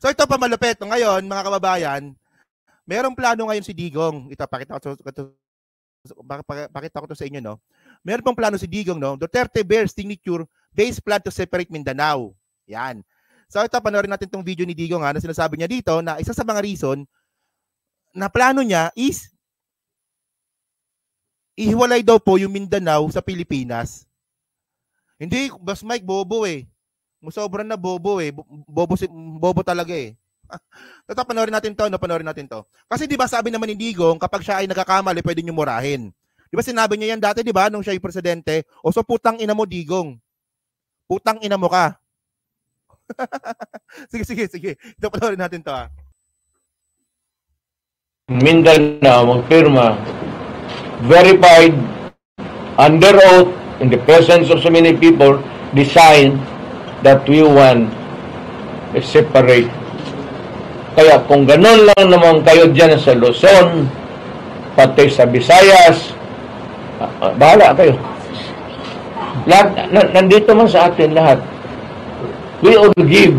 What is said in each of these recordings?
So ito pa malupit. Ngayon, mga kababayan, merong plano ngayon si Digong. Ito, pakita ko to sa inyo, no? Meron pong plano si Digong, no? Duterte bears signature base plan to separate Mindanao. Yan. So ito, panoorin natin tong video ni Digong, ha, na sinasabi niya dito na isa sa mga reason na plano niya is ihiwalay daw po yung Mindanao sa Pilipinas. Hindi, Boss Mike, bobo eh. Musobran na bobo eh. Bobo talaga eh. Ito, panoorin natin to, no? Panoorin natin to. Kasi di ba sabi naman ni Digong, kapag siya ay nagkakamali, pwede niyo murahin. Di ba sinabi niya yan dati, di ba, nung siya ay presidente? O so putang ina mo, Digong. Putang ina mo ka. Sige. Ito, panoorin natin to, ha. Mindanao magpirma, verified, under oath, in the presence of so many people, decide that we want a separate. Kaya kung ganun lang naman kayo dyan sa Luzon, pati sa Visayas, bahala kayo. Lahat, nandito man sa atin lahat. We all give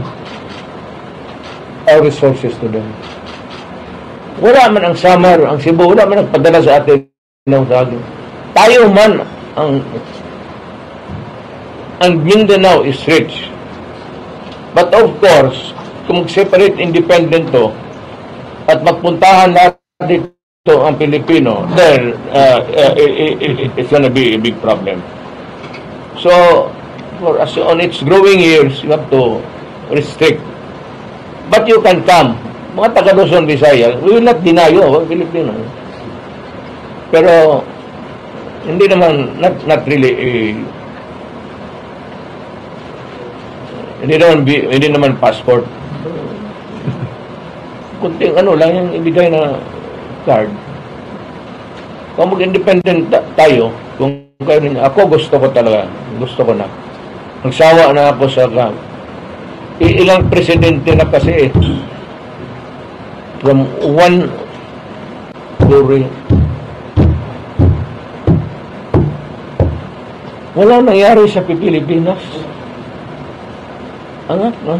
our resources to them. Wala man ang Samar, ang Cebu, wala man nagpadala sa atin ng saging. Tayo man ang Mindanao is rich. But of course, kung separate independent to at magpuntahan lahat dito ang Pilipino, then it's gonna be a big problem. So, for as on its growing years, you have to restrict. But you can come. Mga taga Luzon, Visayas, we will not deny you, Pilipino. Pero, hindi naman, not really, hindi naman passport. Kunting ano lang yung ibigay na card. Kung mag-independent tayo, kung kayo ninyo, ako gusto ko na. Nagsawa na ako sa ilang presidente na kasi from one glory. Wala nangyari sa Pilipinas. Angat, no?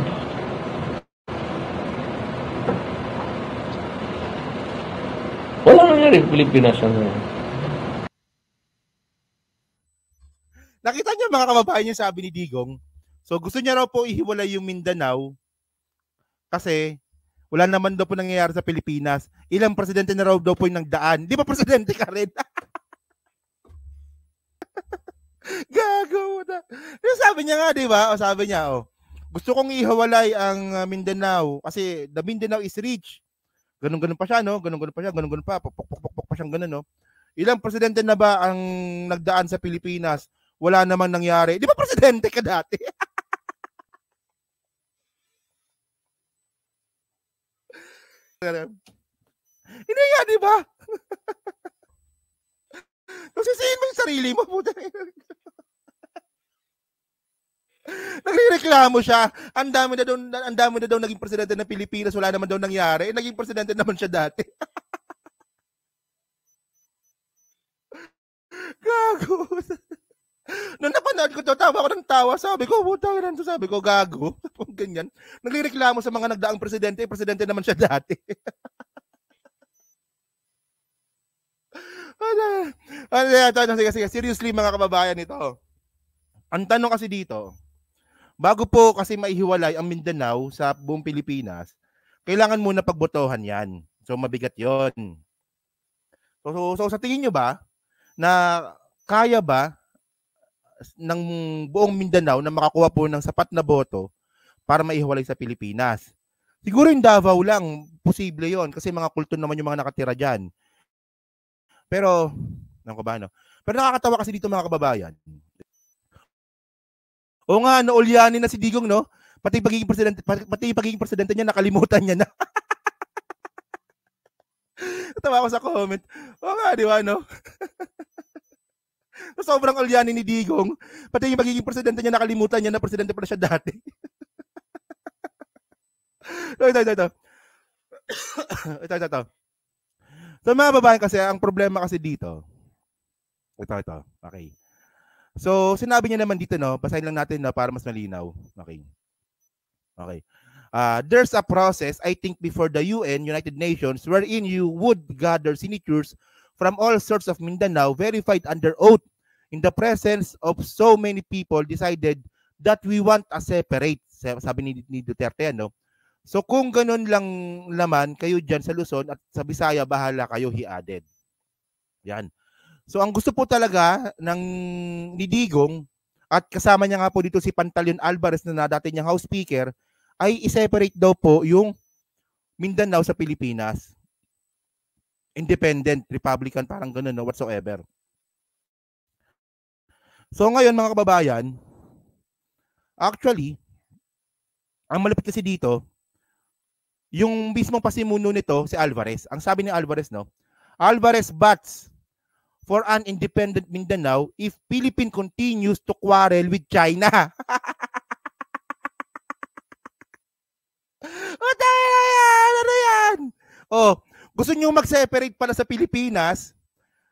Wala nangyari sa Pilipinas. Nakita niyo mga kababayan yung sabi ni Digong? So gusto niya raw po ihiwalay yung Mindanao kasi wala naman daw po nangyayari sa Pilipinas. Ilang presidente na raw daw po yung nagdaan. Di ba presidente ka rin? Gago na. Sabi niya nga, di ba? O sabi niya, gusto kong ihiwalay ang Mindanao kasi the Mindanao is rich. Ganun pa siya, no? Ganun pa. Pok pa siyang ganun, no? Ilang presidente na ba ang nagdaan sa Pilipinas? Wala namang nangyari. Di ba presidente ka dati? Hindi nga, di ba? Sisihin mo yung sarili mo. Nagrereklamo siya. Ang dami na daw naging presidente ng Pilipinas, wala naman daw nangyari. Naging presidente naman siya dati. Gago. Nung napanood ko to, tawa ko ng tawa. Sabi ko, sabi ko, gago. Ganyan. Nagrereklamo sa mga nagdaang presidente naman siya dati. Sige. Seriously mga kababayan, ito. Ang tanong kasi dito, bago po kasi maihiwalay ang Mindanao sa buong Pilipinas, kailangan muna pagbotohan yan. So mabigat yon. So sa tingin nyo ba na kaya ba ng buong Mindanao na makakuha po ng sapat na boto para maihiwalay sa Pilipinas? Siguro yung Davao lang, posible yon kasi mga kulto naman yung mga nakatira dyan. Pero, pero nakakatawa kasi dito mga kababayan. O nga, naulyanin na si Digong, no? Pati pagiging presidente niya, nakalimutan niya na. Tawa ako sa comment. O nga, di ba, no? Sobrang ulyanin ni Digong. Pati yung magiging presidente niya, nakalimutan niya na presidente pala siya dati. Ito. So mga babae kasi, ang problema kasi dito, ito. Okay. So, sinabi niya naman dito, no? Basahin lang natin, no, para mas malinaw. Okay. there's a process, I think, before the UN, United Nations, wherein you would gather signatures from all sorts of Mindanao, verified under oath, in the presence of so many people, decided that we want a separate, sabi ni Duterte, ano? So kung ganun lang naman, kayo dyan sa Luzon at sa Bisaya, bahala kayo, he added. Yan. So ang gusto po talaga ng ni Digong, at kasama niya nga po dito si Pantaleon Alvarez na dati niyang House Speaker, ay i-separate daw po yung Mindanao sa Pilipinas. Independent, Republican, parang ganun, no, whatsoever. So ngayon mga kababayan, actually, ang malapit kasi dito, yung mismong pasimuno nito, si Alvarez. Ang sabi ni Alvarez, no, Alvarez bats for an independent Mindanao if Philippines continues to quarrel with China. Ano yan? Oh, gusto niyo mag-separate pala sa Pilipinas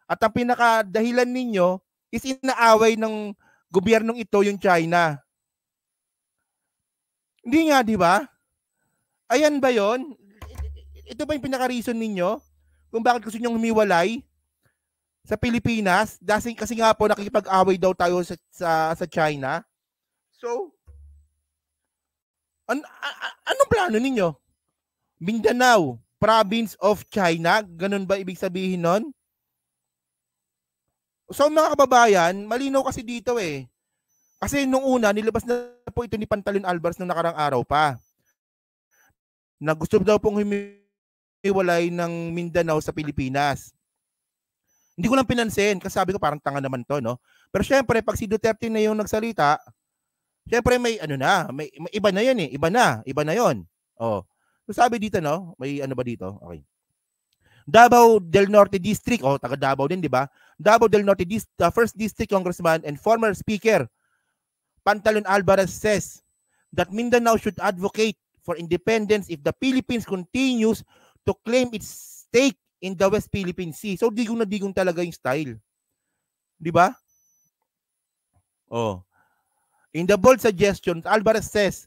at ang pinakadahilan ninyo is inaaway ng gobyernong ito yung China. Hindi nga, di ba? Ayan ba yon? Ito ba yung pinaka-reason ninyo kung bakit gusto nyo humiwalay sa Pilipinas? Kasi nga po nakikipag-away daw tayo sa China. So, anong plano ninyo? Mindanao, province of China? Ganun ba ibig sabihin nun? So mga kababayan, malinaw kasi dito eh. Kasi nung una, nilabas na po ito ni Pantaleon Alvarez nung nakarang araw pa. Na gusto daw pong humiwalay ng Mindanao sa Pilipinas. Hindi ko lang pinansin kasi sabi ko parang tanga naman to, no? Pero syempre, pag si Duterte na yung nagsalita, syempre may ano na, may iba na yun eh. Iba na yun. Oh. So sabi dito, no? May ano ba dito? Okay. Davao del Norte District, taga Davao din, di ba? Davao del Norte First District Congressman and former Speaker Pantaleon Alvarez says that Mindanao should advocate for independence if the Philippines continues to claim its stake in the West Philippine Sea. So digong na digong talaga yung style. Di ba? Oh. In the bold suggestion, Alvarez says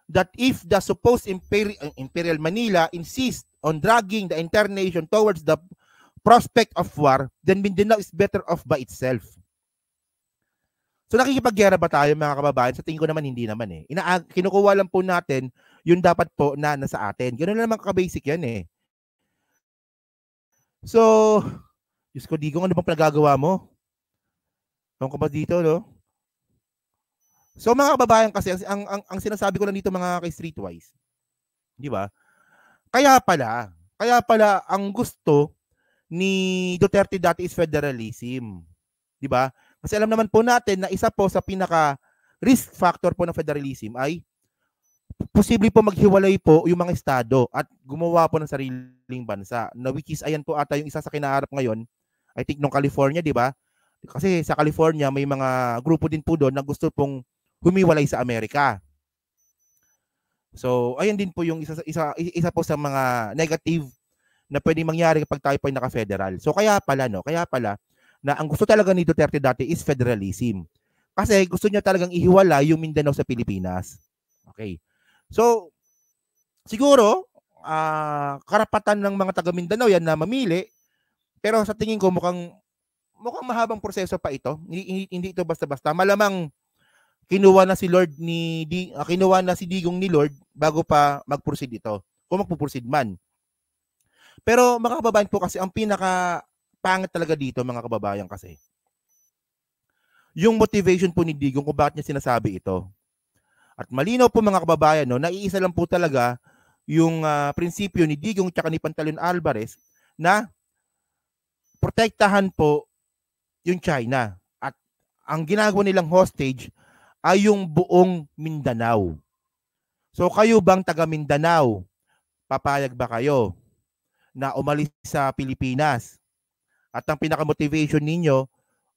that if the supposed Imperial Manila insists on dragging the entire nation towards the prospect of war, then Mindanao is better off by itself. So nakikipaggera ba tayo mga kababayan? Sa tingin ko naman hindi naman eh. Kinukuha lang po natin yung dapat po na nasa atin. Ganoon na naman ka-basic yan eh. So, Diyos ko, Digong, ano bang pinagagawa mo? Ewan ko ba dito, no? So mga kababayan kasi, ang sinasabi ko lang dito mga kay-streetwise, di ba? Kaya pala ang gusto ni Duterte dati is federalism. Di ba? Kasi alam naman po natin na isa po sa pinaka risk factor po ng federalism ay posible po maghiwalay po yung mga estado at gumawa po ng sariling bansa. Na which is ayan po ata yung isa sa kinaharap ngayon, I think nung California, di ba? Kasi sa California may mga grupo din po doon na gusto pong humiwalay sa Amerika. So, ayan din po yung isa po sa mga negative na pwedeng mangyari kapag tayo po ay naka-federal. So, kaya pala na ang gusto talaga ni Duterte dati is federalism. Kasi gusto niya talagang ihiwalay yung Mindanao sa Pilipinas. Okay. So, siguro, karapatan ng mga taga Mindanao yan na mamili. Pero sa tingin ko mukhang mahabang proseso pa ito. Hindi ito basta-basta. Malamang kinuha na si Digong ni Lord bago pa mag-proceed ito. Kung magpo-proceed man. Pero mga kababayan po kasi ang pinaka pangit talaga dito mga kababayan kasi yung motivation po ni Digong kung bakit niya sinasabi ito. At malinaw po mga kababayan, no, naiisa lang po talaga yung prinsipyo ni Digong at ni Pantaleon Alvarez na protektahan po yung China. At ang ginagawa nilang hostage ay yung buong Mindanao. So kayo bang taga Mindanao, papayag ba kayo na umalis sa Pilipinas at ang pinaka-motivation ninyo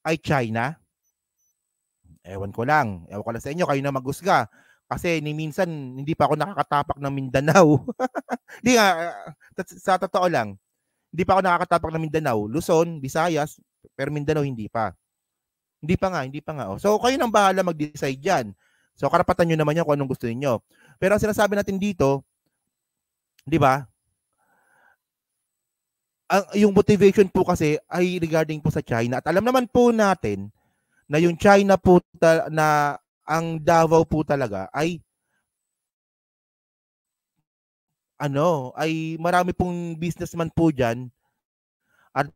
ay China? Ewan ko lang sa inyo, kayo na maghusga. Kasi minsan hindi pa ako nakakatapak ng Mindanao. Hindi nga, sa totoo lang, hindi pa ako nakakatapak ng Mindanao. Luzon, Visayas, pero Mindanao hindi pa. Hindi pa nga. Oh. So kayo nang bahala mag-decide dyan. So karapatan nyo naman yan kung anong gusto niyo. Pero ang sinasabi natin dito, di ba? Yung motivation po kasi ay regarding po sa China. At alam naman po natin na yung China po na ang Davao po talaga ay ay marami pong businessman po diyan at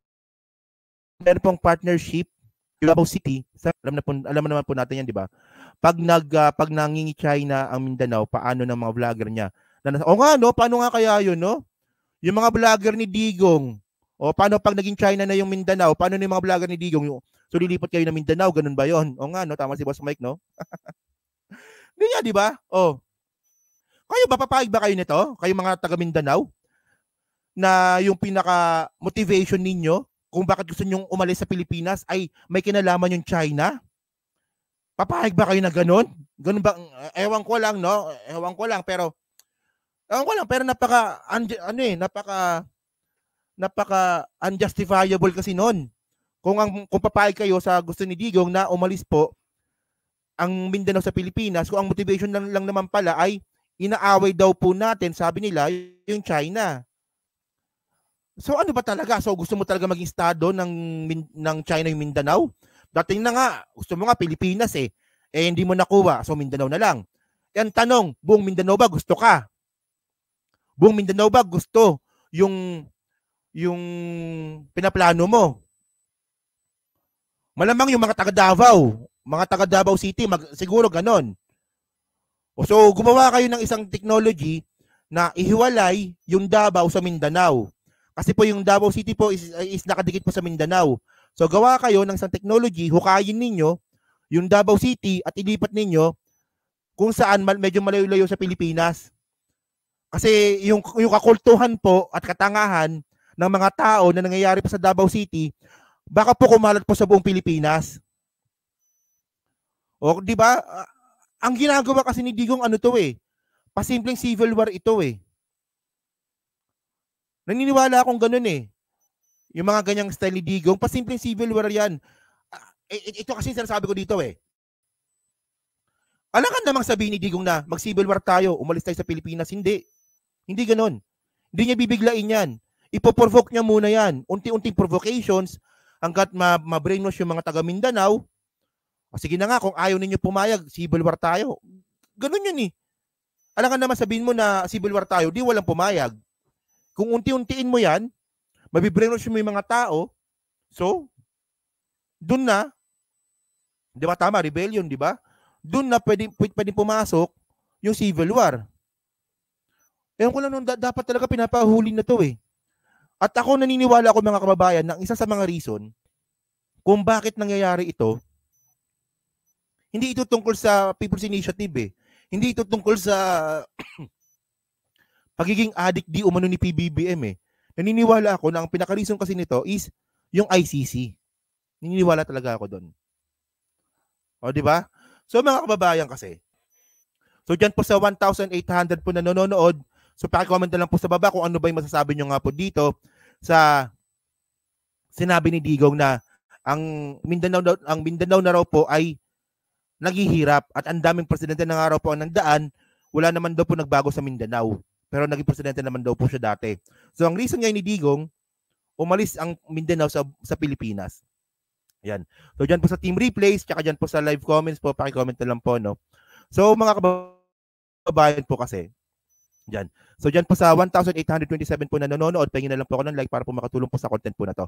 meron pong partnership yung Davao City. Alam naman po natin yan, di ba? Pag nangingi China ang Mindanao, paano ng mga vlogger niya? Paano nga kaya yun, no? Yung mga vlogger ni Digong, paano pag naging China na yung Mindanao, paano yung mga vlogger ni Digong, so lilipat kayo ng Mindanao, ganun ba yun? Tama si Boss Mike, no? Hindi nga, di ba? Kayo ba, papayag ba kayo nito? Kayo mga taga Mindanao? Na yung pinaka-motivation ninyo kung bakit gusto nyong umalis sa Pilipinas ay may kinalaman yung China? Papayag ba kayo na ganun? Ganun ba? Ewan ko lang, no? Pero napaka unjustifiable kasi noon. Kung papayag kayo sa gusto ni Digong na umalis po ang Mindanao sa Pilipinas, kung ang motivation lang naman pala ay inaaway daw po natin, sabi nila, yung China. So ano ba talaga? So gusto mo talaga maging estado ng China yung Mindanao? Dating na nga, gusto mo nga Pilipinas hindi mo nakuha, so Mindanao na lang. Yan tanong, buong Mindanao ba gusto ka? Buong Mindanao ba gusto yung pinaplano mo? Malamang yung mga taga Davao City, siguro ganon. So gumawa kayo ng isang technology na ihiwalay yung Davao sa Mindanao. Kasi po yung Davao City po is nakadikit po sa Mindanao. So gawa kayo ng isang technology, hukayin ninyo yung Davao City at ilipat ninyo kung saan medyo malayo-layo sa Pilipinas. Kasi yung kakultuhan po at katangahan ng mga tao na nangyayari pa sa Davao City, baka po kumalat po sa buong Pilipinas. Di ba? Ang ginagawa kasi ni Digong pasimpleng civil war ito Naniniwala akong ganun Yung mga ganyang style ni Digong, pasimpleng civil war yan. Ito kasi sinasabi ko dito Alam ka namang sabihin ni Digong na mag-civil war tayo, umalis tayo sa Pilipinas. Hindi. Hindi ganun. Hindi niya bibiglain yan. Ipoprovoke niya muna yan. Unti-unting provocations hanggat ma-brainwash yung mga taga Mindanao. Sige na nga, kung ayaw ninyo pumayag, civil war tayo. Ganun yun Alam ka naman sabihin mo na civil war tayo, di walang pumayag. Kung unti-untiin mo yan, mabibrainwash mo yung mga tao, so, dun na, di ba tama, rebellion, di ba? Dun na pwede pumasok yung civil war. Ewan ko lang nung dapat talaga pinapahuli na to At ako naniniwala ako mga kababayan na isa sa mga reason kung bakit nangyayari ito, hindi ito tungkol sa People's Initiative Hindi ito tungkol sa pagiging addict di umano ni PBBM Naniniwala ako na ang pinaka-reason kasi nito is yung ICC. Naniniwala talaga ako doon. Di ba? So mga kababayan kasi. So diyan po sa 1,800 po na nanonood, so paki-comment na lang po sa baba kung ano ba yung masasabi nyo nga po dito sa sinabi ni Digong na ang Mindanao na raw po ay naghihirap at ang daming presidente na nga raw po ang nagdaan, wala naman daw po nagbago sa Mindanao. Pero naging presidente naman daw po siya dati. So ang reason ngayon ni Digong, umalis ang Mindanao sa Pilipinas. Yan. So dyan po sa team replays, tsaka dyan po sa live comments po, paki-comment na lang po, no? So mga kababayan po kasi, dyan. So dyan po sa 1,827 po na nanonood, pahingin na lang po ako ng like para po makatulong po sa content po na to.